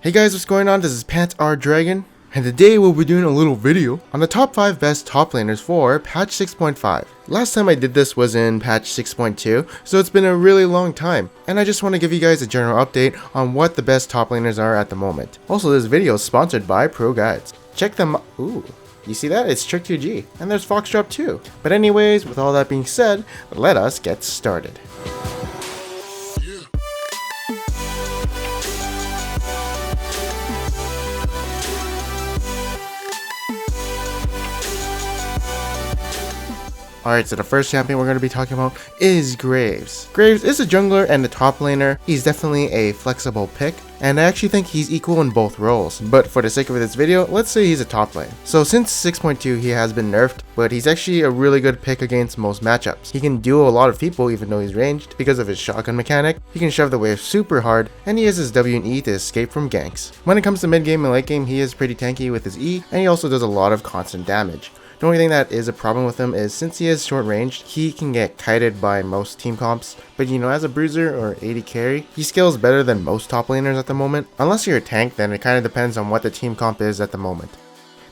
Hey guys, what's going on? This is Pant R Dragon, and today we'll be doing a little video on the top 5 best top laners for patch 6.5. Last time I did this was in patch 6.2, so it's been a really long time, and I just want to give you guys a general update on what the best top laners are at the moment. Also, this video is sponsored by Pro Guides. Check them out. Ooh. You see that? It's Trick2G, and there's Foxdrop too. But anyways, with all that being said, let us get started. Alright, so the first champion we're going to be talking about is Graves. Graves is a jungler and a top laner. He's definitely a flexible pick, and I actually think he's equal in both roles. But for the sake of this video, let's say he's a top lane. So since 6.2 he has been nerfed, but he's actually a really good pick against most matchups. He can duo a lot of people even though he's ranged because of his shotgun mechanic. He can shove the wave super hard, and he has his W and E to escape from ganks. When it comes to mid game and late game, he is pretty tanky with his E, and he also does a lot of constant damage. The only thing that is a problem with him is since he is short ranged, he can get kited by most team comps, but you know, as a bruiser or AD carry, he scales better than most top laners at the moment. Unless you're a tank, then it kind of depends on what the team comp is at the moment.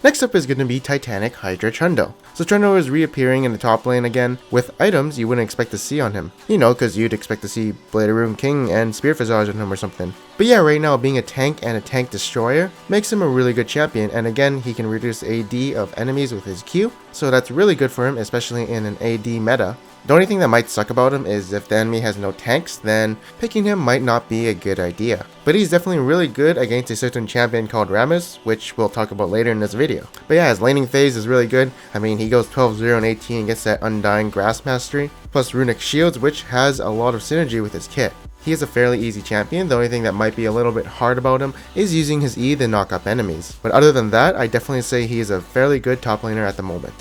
Next up is going to be Titanic Hydra Trundle. So Trundle is reappearing in the top lane again with items you wouldn't expect to see on him. You know, because you'd expect to see Blade of Ruin King and Spear Visage on him or something. But yeah, right now being a tank and a tank destroyer makes him a really good champion, and again he can reduce AD of enemies with his Q, so that's really good for him, especially in an AD meta. The only thing that might suck about him is if the enemy has no tanks, then picking him might not be a good idea. But he's definitely really good against a certain champion called Rammus, which we'll talk about later in this video. But yeah, his laning phase is really good. I mean, he goes 12-0 and 18 and gets that Undying Grasp Mastery, plus Runic Shields, which has a lot of synergy with his kit. He is a fairly easy champion. The only thing that might be a little bit hard about him is using his E to knock up enemies. But other than that, I definitely say he is a fairly good top laner at the moment.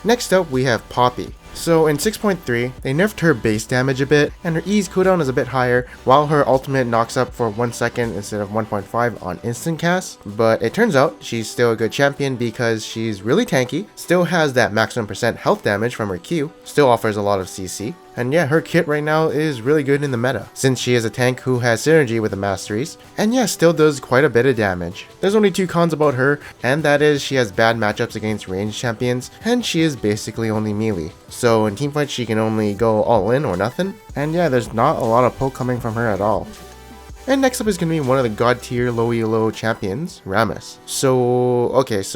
Next up, we have Poppy. So in 6.3, they nerfed her base damage a bit, and her E's cooldown is a bit higher, while her ultimate knocks up for 1 second instead of 1.5 on instant cast. But it turns out she's still a good champion because she's really tanky, still has that maximum % health damage from her Q, still offers a lot of CC, and yeah, her kit right now is really good in the meta, since she is a tank who has synergy with the masteries, and yeah, still does quite a bit of damage. There's only 2 cons about her, and that is she has bad matchups against ranged champions, and she is basically only melee. So in teamfights she can only go all in or nothing, and yeah, there's not a lot of poke coming from her at all. And next up is going to be one of the god tier low elo champions, Rammus. So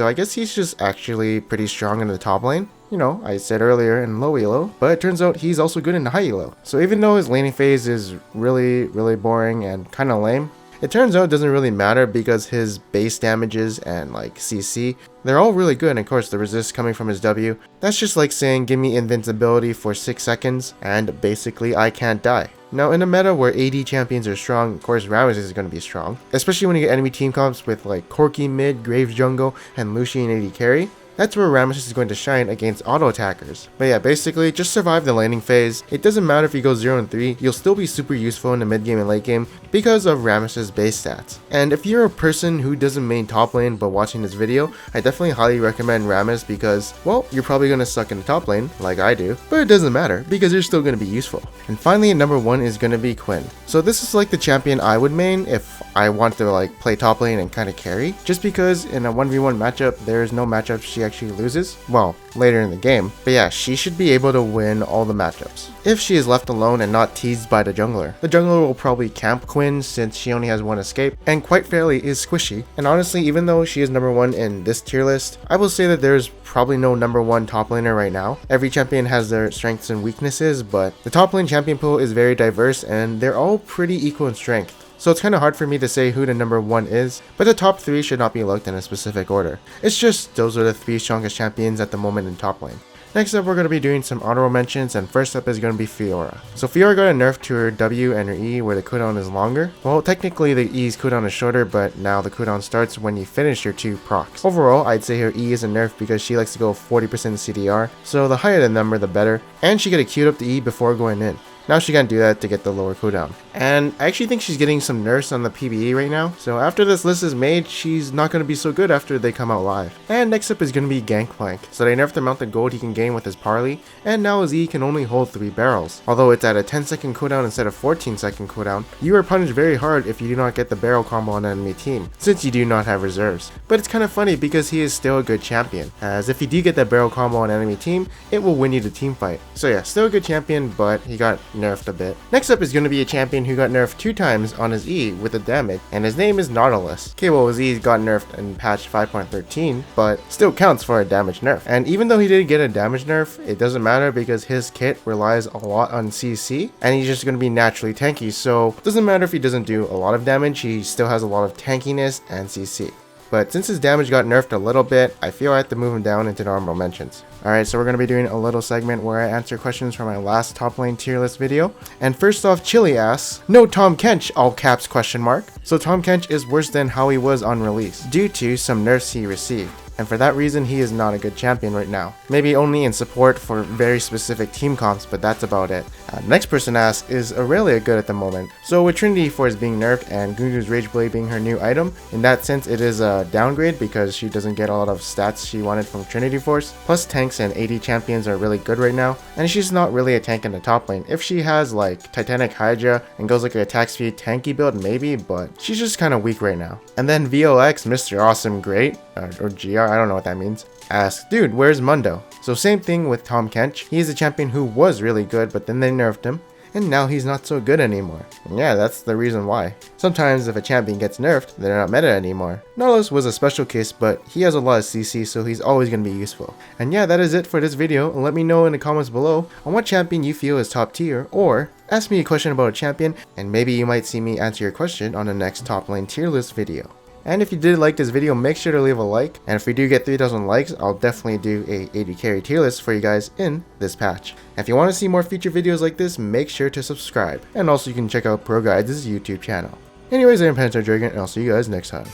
I guess he's just actually pretty strong in the top lane. You know, I said earlier in low elo, but it turns out he's also good in high elo. So even though his laning phase is really boring and kind of lame, it turns out it doesn't really matter because his base damages and like CC, they're all really good, and of course the resist coming from his W, that's just like saying give me invincibility for 6 seconds and basically I can't die. Now in a meta where AD champions are strong, of course Rammus is going to be strong, especially when you get enemy team comps with like Corki mid, Graves jungle, and Lucian AD carry. That's where Rammus is going to shine against auto attackers. But yeah, basically just survive the laning phase. It doesn't matter if you go 0 and 3, you'll still be super useful in the mid game and late game because of Rammus's base stats. And if you're a person who doesn't main top lane but watching this video, I definitely highly recommend Rammus because, well, you're probably going to suck in the top lane like I do, but it doesn't matter because you're still going to be useful. And finally, number 1 is going to be Quinn. So this is like the champion I would main if I want to like play top lane and kind of carry, just because in a 1v1 matchup there is no matchup she actually loses, well, later in the game, but yeah, she should be able to win all the matchups if she is left alone and not teased by the jungler. The jungler will probably camp Quinn since she only has 1 escape and quite fairly is squishy, and honestly even though she is number 1 in this tier list, I will say that there's probably no number 1 top laner right now. Every champion has their strengths and weaknesses, but the top lane champion pool is very diverse and they're all pretty equal in strength. So it's kind of hard for me to say who the number 1 is, but the top 3 should not be looked in a specific order. It's just those are the 3 strongest champions at the moment in top lane. Next up, we're going to be doing some honorable mentions, and first up is going to be Fiora. So Fiora got a nerf to her W and her E where the cooldown is longer. Well, technically the E's cooldown is shorter, but now the cooldown starts when you finish your 2 procs. Overall, I'd say her E is a nerf because she likes to go 40% CDR, so the higher the number the better, and she get a queued up the E before going in. Now she can't do that to get the lower cooldown. And I actually think she's getting some nerfs on the PvE right now, so after this list is made, she's not going to be so good after they come out live. And next up is going to be Gangplank. So they nerfed the amount of gold he can gain with his parley, and now his E can only hold 3 barrels. Although it's at a 10-second cooldown instead of 14-second cooldown, you are punished very hard if you do not get the barrel combo on an enemy team, since you do not have reserves. But it's kind of funny because he is still a good champion, as if you do get that barrel combo on an enemy team, it will win you the team fight. So yeah, still a good champion, but he got nerfed a bit. Next up is going to be a champion who got nerfed 2 times on his E with the damage, and his name is Nautilus. Okay, well his E got nerfed in patch 5.13, but still counts for a damage nerf. And even though he did get a damage nerf, it doesn't matter because his kit relies a lot on CC, and he's just going to be naturally tanky, so it doesn't matter if he doesn't do a lot of damage, he still has a lot of tankiness and CC. But since his damage got nerfed a little bit, I feel I have to move him down into normal mentions. Alright, so we're going to be doing a little segment where I answer questions from my last top lane tier list video. And first off, Chili asks, no Tom Kench, all caps question mark. So Tom Kench is worse than how he was on release, due to some nerfs he received. And for that reason, he is not a good champion right now. Maybe only in support for very specific team comps, but that's about it. Next person asks, is Aurelia good at the moment? So with Trinity Force being nerfed and Gugu's Rage Blade being her new item, in that sense it is a downgrade because she doesn't get a lot of stats she wanted from Trinity Force. Plus tanks and AD champions are really good right now, and she's not really a tank in the top lane. If she has like Titanic Hydra and goes like an attack speed tanky build, maybe, but she's just kind of weak right now. And then VOX, Mr. Awesome Great, or GR, I don't know what that means, asks, dude, where's Mundo? So same thing with Tom Kench. He is a champion who was really good, but then they nerfed him, and now he's not so good anymore. And yeah, that's the reason why. Sometimes if a champion gets nerfed, they're not meta anymore. Nautilus was a special case, but he has a lot of CC, so he's always going to be useful. And yeah, that is it for this video, and let me know in the comments below on what champion you feel is top tier, or ask me a question about a champion, and maybe you might see me answer your question on the next top lane tier list video. And if you did like this video, make sure to leave a like, and if we do get 3,000 likes, I'll definitely do a 80 carry tier list for you guys in this patch. And if you want to see more future videos like this, make sure to subscribe, and also you can check out Pro Guides' YouTube channel. Anyways, I am Panther Dragon, and I'll see you guys next time.